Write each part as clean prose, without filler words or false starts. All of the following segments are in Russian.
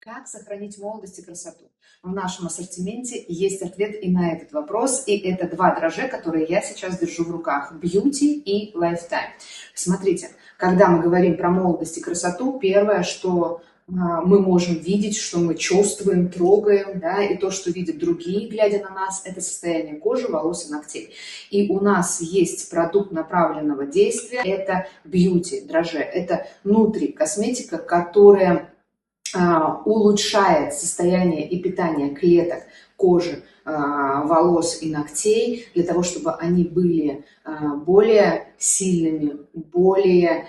Как сохранить молодость и красоту? В нашем ассортименте есть ответ и на этот вопрос, и это два дрожжа, которые я сейчас держу в руках: Beauty и Lifetime. Смотрите, когда мы говорим про молодость и красоту, первое, что мы можем видеть, что мы чувствуем, трогаем, да, и то, что видят другие, глядя на нас, это состояние кожи, волос и ногтей. И у нас есть продукт направленного действия, это Beauty дрожжи, это нутри-косметика, которая улучшает состояние и питание клеток кожи, волос и ногтей, для того, чтобы они были более сильными, более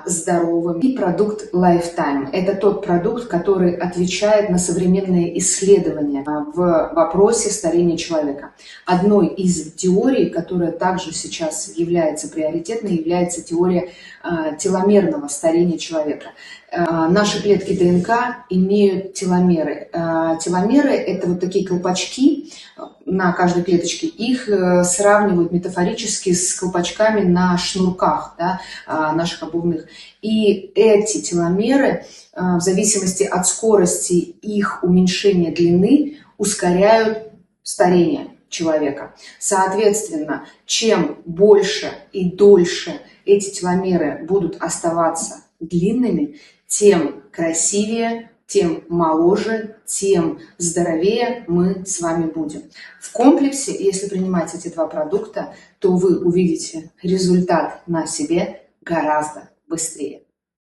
здоровыми. И продукт Lifetime – это тот продукт, который отвечает на современные исследования в вопросе старения человека. Одной из теорий, которая также сейчас является приоритетной, является теория теломерного старения человека. Наши клетки ДНК имеют теломеры. Теломеры – это вот такие колпачки на каждой клеточке. Их сравнивают метафорически с колпачками на шнурках, да, наших обувных. И эти теломеры, в зависимости от скорости их уменьшения длины, ускоряют старение человека. Соответственно, чем больше и дольше эти теломеры будут оставаться длинными, тем красивее, тем моложе, тем здоровее мы с вами будем. В комплексе, если принимать эти два продукта, то вы увидите результат на себе гораздо быстрее.